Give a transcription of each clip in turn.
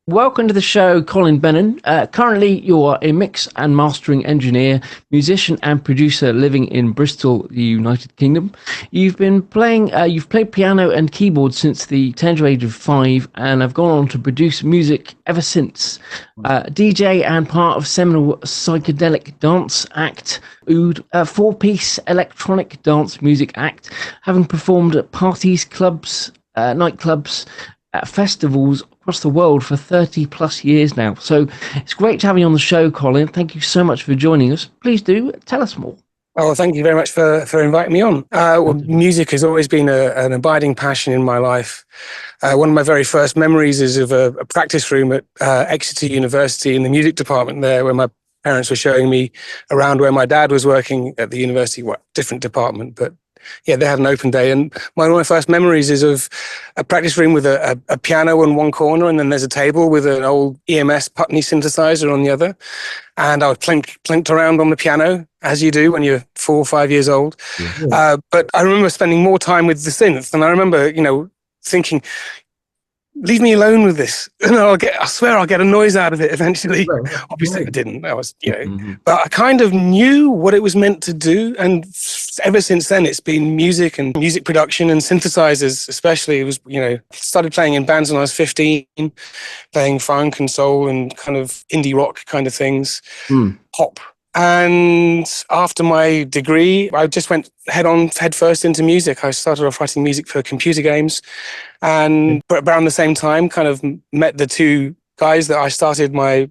Welcome to the show, Colin Bennun. Currently, you are a mix and mastering engineer, musician, and producer living in Bristol, the United Kingdom. You've played piano and keyboard since the tender age of 5, and have gone on to produce music ever since. DJ and part of seminal psychedelic dance act, OOOD, a 4-piece electronic dance music act, having performed at parties, clubs, nightclubs, at festivals across the world for 30 plus years now. So it's great to have you on the show, Colin. Thank you so much for joining us. Please do tell us more. Oh, thank you very much for inviting me on. Music has always been an abiding passion in my life. One of my very first memories is of a practice room at Exeter University in the music department there, where my parents were showing me around where my dad was working at the university, different department, but yeah, they had an open day. And one of my first memories is of a practice room with a piano in one corner, and then there's a table with an old EMS Putney synthesizer on the other. And I was plinked around on the piano, as you do when you're 4 or 5 years old. Yeah. But I remember spending more time with the synth. And I remember, thinking, leave me alone with this. And I swear I'll get a noise out of it eventually. Right. Obviously I didn't. I was, but I kind of knew what it was meant to do. And ever since then, it's been music and music production and synthesizers, especially. It was, started playing in bands when I was 15, playing funk and soul and kind of indie rock kind of things, pop. And after my degree, I just went head first into music. I started off writing music for computer games, and around the same time kind of met the two guys that I started my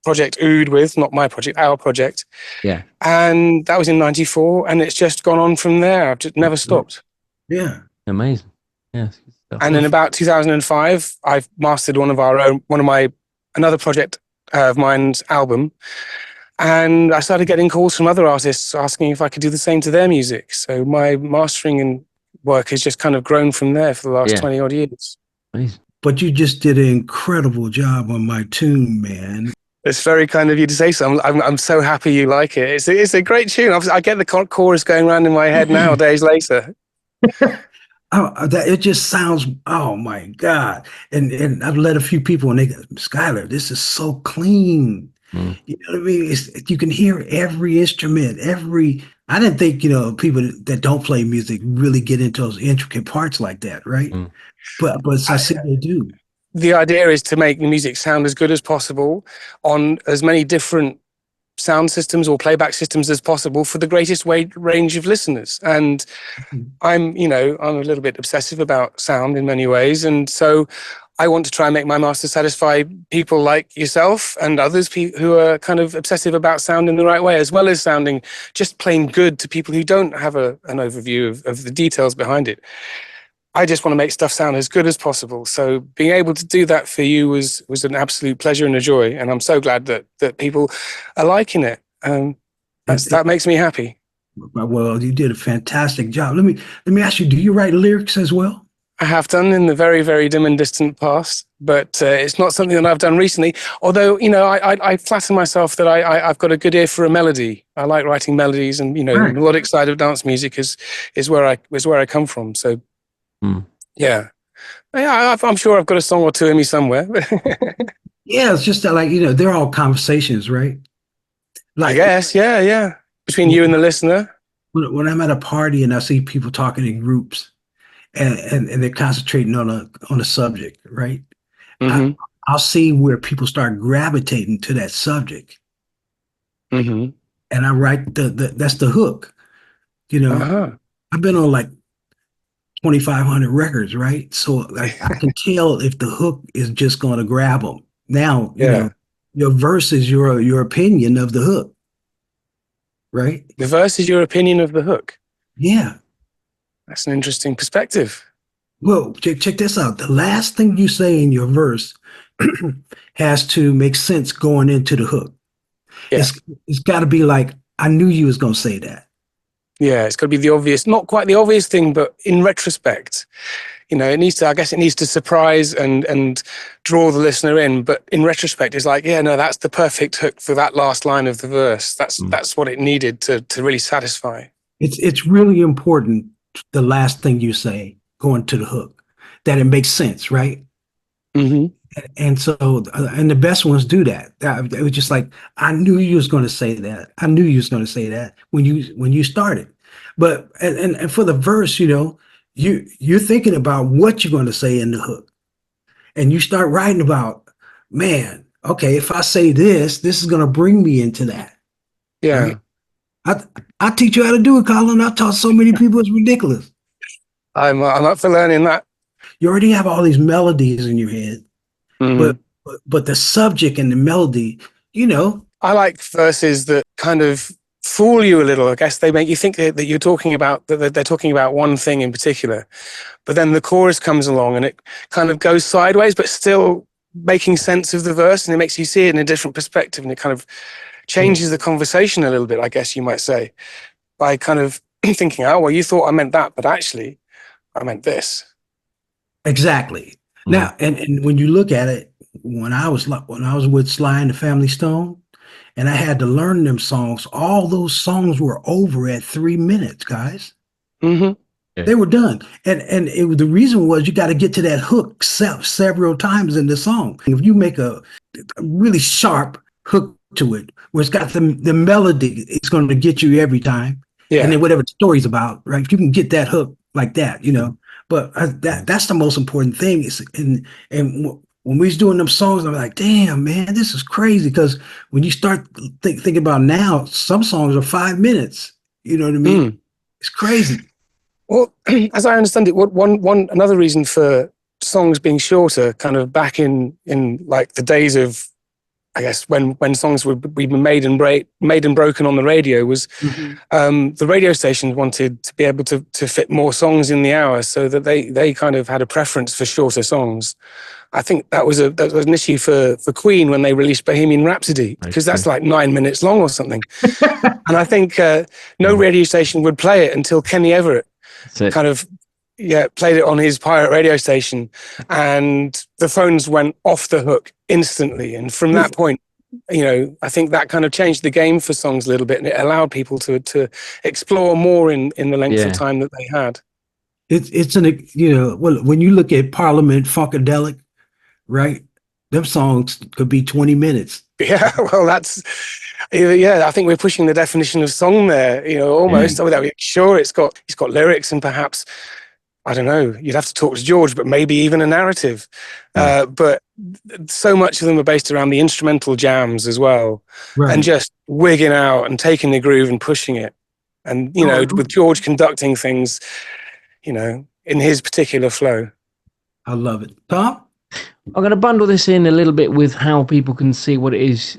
project OOOD with, not my project, our project. Yeah. And that was in 94, and it's just gone on from there. I've just never stopped. Yeah. Amazing. Yes. And in about 2005, I mastered another project of mine's album. And I started getting calls from other artists asking if I could do the same to their music. So my mastering and work has just kind of grown from there for the last 20 odd years. Nice. But you just did an incredible job on my tune, man. It's very kind of you to say so. I'm so happy you like it. It's a great tune. I get the chorus going around in my head now, days later. It just sounds, oh my God. And I've let a few people and they go, Skyler, this is so clean. You know what I mean? You can hear every instrument, I didn't think, people that don't play music really get into those intricate parts like that, right? But I see they do. The idea is to make the music sound as good as possible on as many different sound systems or playback systems as possible for the greatest range of listeners. And I'm a little bit obsessive about sound in many ways. And so I want to try and make my master satisfy people like yourself and others who are kind of obsessive about sound in the right way, as well as sounding just plain good to people who don't have an overview of the details behind it. I just want to make stuff sound as good as possible. So being able to do that for you was an absolute pleasure and a joy. And I'm so glad that people are liking it. That makes me happy. Well, you did a fantastic job. Let me ask you, do you write lyrics as well? I have done in the very, very dim and distant past, but it's not something that I've done recently. Although, I flatter myself that I've got a good ear for a melody. I like writing melodies, and the melodic side of dance music is where I come from. So, yeah, I'm sure I've got a song or two in me somewhere. Yeah, it's just that, they're all conversations, right? I guess, yeah, between you and the listener. When I'm at a party and I see people talking in groups. And they're concentrating on a subject, right? I'll see where people start gravitating to that subject, and I write that's the hook. I've been on like 2,500 records, right? So I can tell if the hook is just going to grab them. Now, your verse is your opinion of the hook, right? The verse is your opinion of the hook. Yeah. That's an interesting perspective. Well, check this out. The last thing you say in your verse has to make sense going into the hook. Yeah. It's got to be like, I knew you was going to say that. Yeah, it's got to be the obvious, not quite the obvious thing, but in retrospect, it needs to surprise and draw the listener in. But in retrospect, it's like, that's the perfect hook for that last line of the verse. That's what it needed to really satisfy. It's really important. The last thing you say going to the hook, that it makes sense, right? And so, and the best ones do that. It was just like, I knew you was going to say that. I knew you was going to say that when you started. But and for the verse, you're thinking about what you're going to say in the hook, and you start writing about, man, okay, if I say this is going to bring me into that. Yeah. Right? I teach you how to do it, Colin. I've taught so many people, it's ridiculous. I'm up for learning that. You already have all these melodies in your head, Mm. but the subject and the melody, I like verses that kind of fool you a little. I guess they make you think that you're talking about, that they're talking about one thing in particular, but then the chorus comes along and it kind of goes sideways, but still making sense of the verse, and it makes you see it in a different perspective, and it kind of changes the conversation a little bit, I guess you might say, by kind of thinking, oh, well, you thought I meant that, but actually I meant this. Exactly. Mm. Now, and when you look at it, when I was with Sly and the Family Stone, and I had to learn them songs, all those songs were over at 3 minutes, guys. Mm-hmm. Yeah. They were done, and the reason was you got to get to that hook several times in the song. If you make a really sharp hook to it, where it's got the melody, it's going to get you every time. Yeah. And then whatever the story's about, right? If you can get that hook like that, But that's the most important thing. And when we was doing them songs, I'm like, damn, man, this is crazy. Because when you start thinking about now, some songs are 5 minutes. You know what I mean? It's crazy. Well, as I understand it, another reason for songs being shorter, kind of back in like the days of, I guess, when songs would be made and broken on the radio, was the radio stations wanted to be able to fit more songs in the hour, so that they kind of had a preference for shorter songs. I think that was an issue for Queen when they released Bohemian Rhapsody, because that's like 9 minutes long or something. And I think no radio station would play it until Kenny Everett kind of played it on his pirate radio station, and the phones went off the hook instantly. And from that point, I think that kind of changed the game for songs a little bit, and it allowed people to explore more in the length of time that they had. It's well, when you look at Parliament Funkadelic, right? Them songs could be 20 minutes. Yeah, well, I think we're pushing the definition of song there, almost. Sure, it's got lyrics and perhaps, I don't know, you'd have to talk to George, but maybe even a narrative. But so much of them are based around the instrumental jams as well, and just wigging out and taking the groove and pushing it. And, with George conducting things, in his particular flow. I love it. Tom? I'm going to bundle this in a little bit with how people can see what it is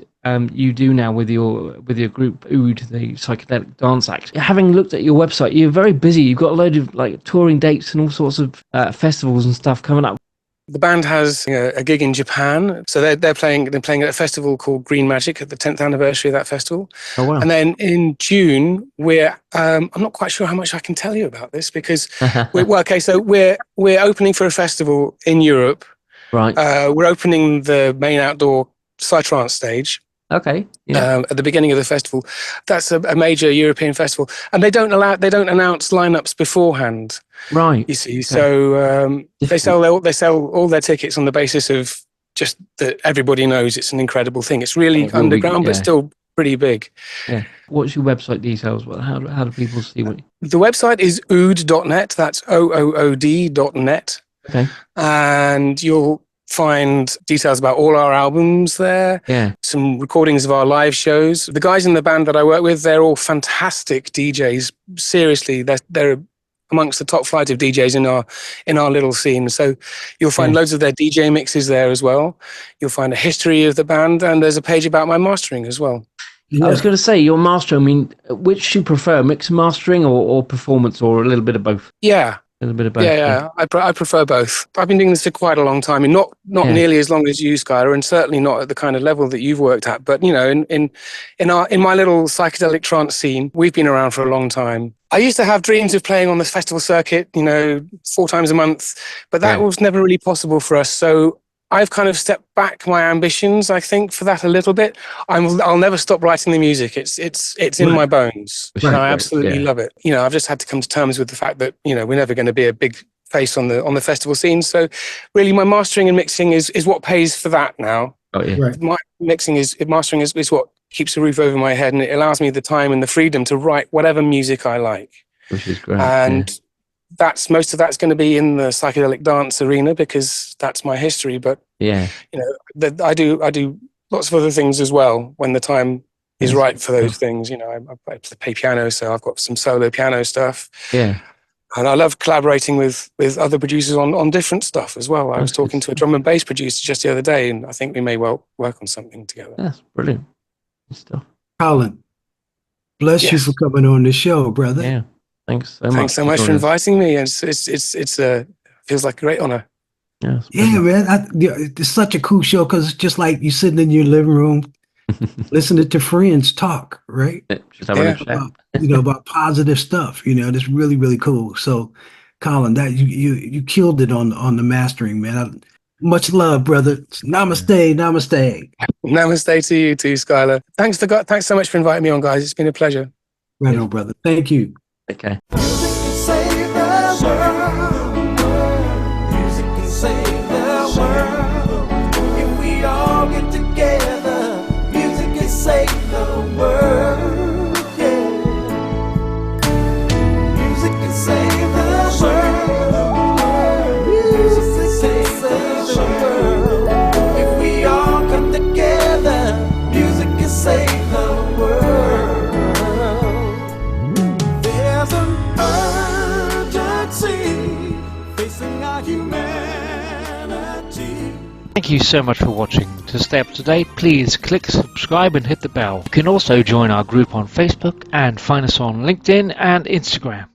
you do now with your group OOOD, the Psychedelic Dance Act. Having looked at your website, you're very busy. You've got a load of like touring dates and all sorts of festivals and stuff coming up. The band has a gig in Japan, so they're playing at a festival called Green Magic at the 10th anniversary of that festival. Oh wow! And then in June we're I'm not quite sure how much I can tell you about this, because we're opening for a festival in Europe. Right. We're opening the main outdoor Psytrance stage. Okay. At the beginning of the festival. That's a major European festival, and they don't announce lineups beforehand. Right. You see, okay. So they sell all their tickets on the basis of just that everybody knows it's an incredible thing. It's really underground, but still pretty big. Yeah. What's your website details? How do people see what? The website is OOOD.net. That's OOOD.net. Okay. And you'll find details about all our albums there. Yeah. Some recordings of our live shows. The guys in the band that I work with, they're all fantastic DJs. Seriously, they're amongst the top flight of DJs in our little scene. So you'll find loads of their DJ mixes there as well. You'll find a history of the band, and there's a page about my mastering as well. Yeah. I was going to say, your master, I mean, which do you prefer, mix mastering or performance, or a little bit of both? Yeah. A little bit of both. Yeah. I prefer both. I've been doing this for quite a long time, and not nearly as long as you, Skyler, and certainly not at the kind of level that you've worked at. But in my little psychedelic trance scene, we've been around for a long time. I used to have dreams of playing on the festival circuit, 4 times a month, but that was never really possible for us. So I've kind of stepped back my ambitions, I think, for that a little bit. I'll never stop writing the music. It's in my bones. And I absolutely love it. I've just had to come to terms with the fact that, we're never going to be a big face on the festival scene. So really my mastering and mixing is what pays for that now. Oh, yeah. Right. My mastering is what keeps a roof over my head, and it allows me the time and the freedom to write whatever music I like. Which is great. And most of that's going to be in the psychedelic dance arena because that's my history. But yeah, you know, I do lots of other things as well when the time is right for those things. You know, I play piano, so I've got some solo piano stuff. Yeah. And I love collaborating with other producers on different stuff as well. I was talking to a drum and bass producer just the other day, and I think we may well work on something together. That's brilliant. Good stuff. Colin, bless you for coming on the show, brother. Yeah, thanks so much. Thanks so much for inviting me. It's feels like a great honor. Yeah, man. It's such a cool show because it's just like you sitting in your living room, listening to friends talk, right? Just having a chat. About positive stuff. That's really, really cool. So, Colin, that you killed it on the mastering, man. Much love, brother. Namaste, namaste. Namaste to you too, Skyler. Thanks so much for inviting me on, guys. It's been a pleasure. Right on, brother. Thank you. Okay. If we all get together, music can save the world. Yeah. Music can save the world. Music can save the world. If we all come together, music can save the world. There's an urgency facing our humanity. Thank you so much for watching. To stay up to date, please click subscribe and hit the bell. You can also join our group on Facebook and find us on LinkedIn and Instagram.